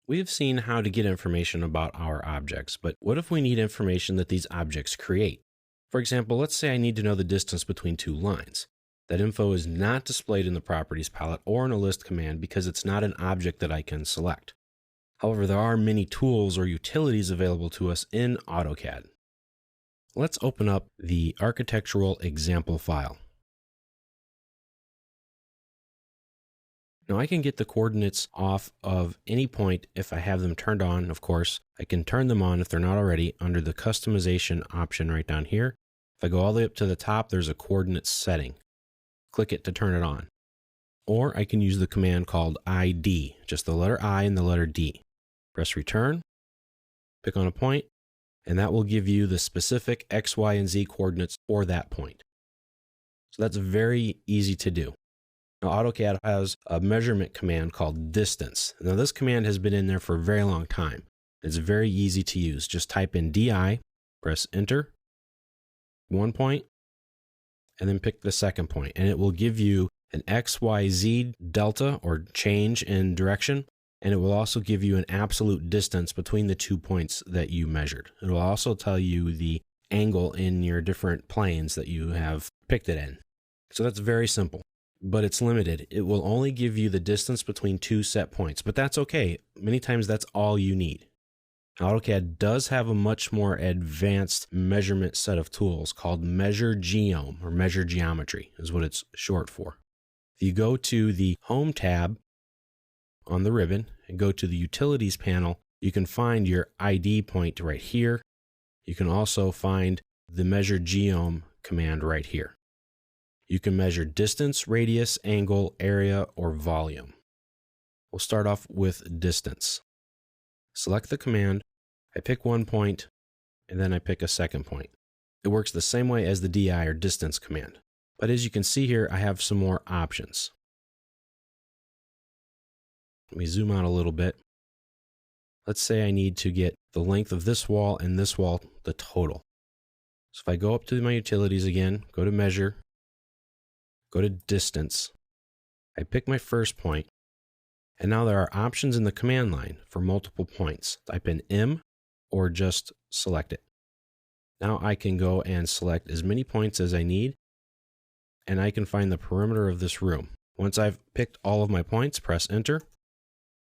We have seen how to get information about our objects, but what if we need information that these objects create? For example, let's say I need to know the distance between two lines. That info is not displayed in the Properties palette or in a list command because it's not an object that I can select. However, there are many tools or utilities available to us in AutoCAD. Let's open up the architectural example file. Now I can get the coordinates off of any point if I have them turned on, of course. I can turn them on if they're not already under the customization option right down here. If I go all the way up to the top, there's a coordinate setting. Click it to turn it on. Or I can use the command called ID, just the letter I and the letter D. Press return, pick on a point, and that will give you the specific X, Y, and Z coordinates for that point. So that's very easy to do. Now, AutoCAD has a measurement command called distance. Now, this command has been in there for a very long time. It's very easy to use. Just type in DI, press enter, one point, and then pick the second point. And it will give you an XYZ delta or change in direction. And it will also give you an absolute distance between the 2 points that you measured. It will also tell you the angle in your different planes that you have picked it in. So that's very simple. But it's limited. It will only give you the distance between two set points, but that's okay. Many times that's all you need. AutoCAD does have a much more advanced measurement set of tools called Measure Geom, or Measure Geometry is what it's short for. If you go to the Home tab on the ribbon and go to the Utilities panel, you can find your ID point right here. You can also find the Measure Geom command right here. You can measure distance, radius, angle, area, or volume. We'll start off with distance. Select the command. I pick one point, and then I pick a second point. It works the same way as the DI or distance command. But as you can see here, I have some more options. Let me zoom out a little bit. Let's say I need to get the length of this wall and this wall, the total. So if I go up to my utilities again, go to measure, go to distance, I pick my first point, and now there are options in the command line for multiple points. Type in M or just select it. Now I can go and select as many points as I need, and I can find the perimeter of this room. Once I've picked all of my points, press enter,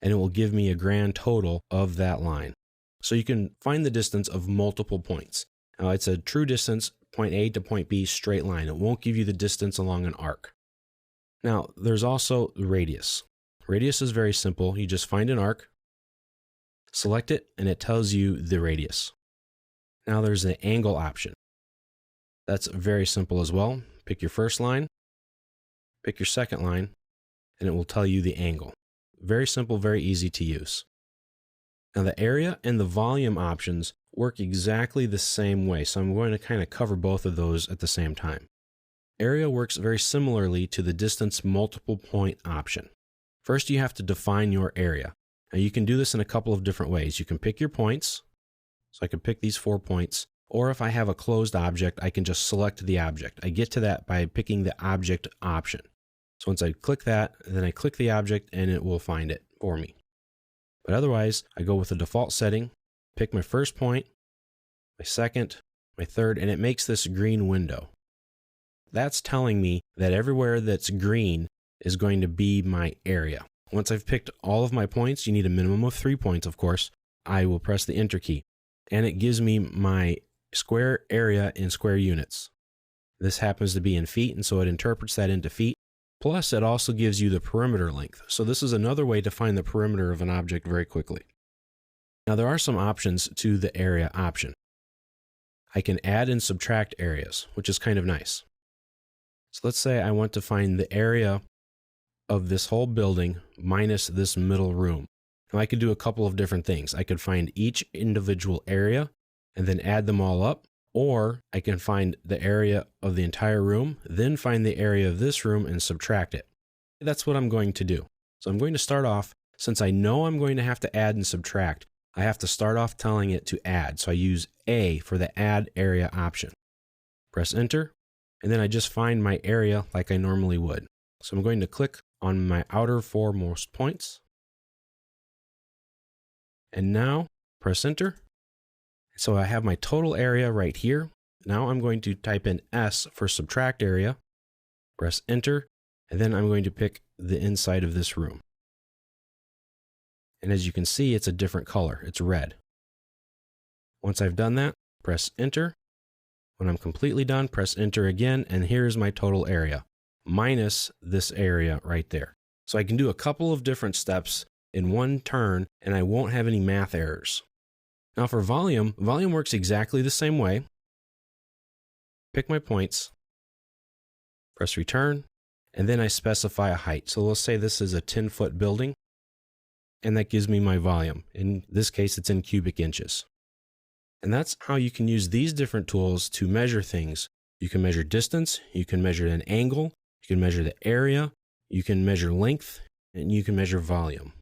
and it will give me a grand total of that line. So you can find the distance of multiple points. Now it's a true distance, point A to point B, straight line. It won't give you the distance along an arc. Now, there's also the radius. Radius is very simple. You just find an arc, select it, and it tells you the radius. Now there's the angle option. That's very simple as well. Pick your first line, pick your second line, and it will tell you the angle. Very simple, very easy to use. Now the area and the volume options work exactly the same way, so I'm going to kind of cover both of those at the same time. Area works very similarly to the distance multiple point option. First, you have to define your area. Now you can do this in a couple of different ways. You can pick your points, so I can pick these 4 points, or if I have a closed object, I can just select the object. I get to that by picking the object option. So once I click that, then I click the object and it will find it for me. But otherwise, I go with the default setting, pick my first point, my second, my third, and it makes this green window. That's telling me that everywhere that's green is going to be my area. Once I've picked all of my points, you need a minimum of 3 points, of course, I will press the enter key. And it gives me my square area in square units. This happens to be in feet, and so it interprets that into feet. Plus, it also gives you the perimeter length. So this is another way to find the perimeter of an object very quickly. Now, there are some options to the area option. I can add and subtract areas, which is kind of nice. So let's say I want to find the area of this whole building minus this middle room. Now, I could do a couple of different things. I could find each individual area and then add them all up. Or I can find the area of the entire room, then find the area of this room and subtract it. That's what I'm going to do. So I'm going to start off, since I know I'm going to have to add and subtract, I have to start off telling it to add. So I use A for the add area option. Press enter, and then I just find my area like I normally would. So I'm going to click on my outer foremost points. And now press enter. So I have my total area right here. Now I'm going to type in S for subtract area, press enter, and then I'm going to pick the inside of this room. And as you can see, it's a different color. It's red. Once I've done that, press enter. When I'm completely done, press enter again, and here's my total area, minus this area right there. So I can do a couple of different steps in one turn, and I won't have any math errors. Now for volume, volume works exactly the same way. Pick my points, press return, and then I specify a height. So let's say this is a 10-foot building, and that gives me my volume. In this case, it's in cubic inches. And that's how you can use these different tools to measure things. You can measure distance, you can measure an angle, you can measure the area, you can measure length, and you can measure volume.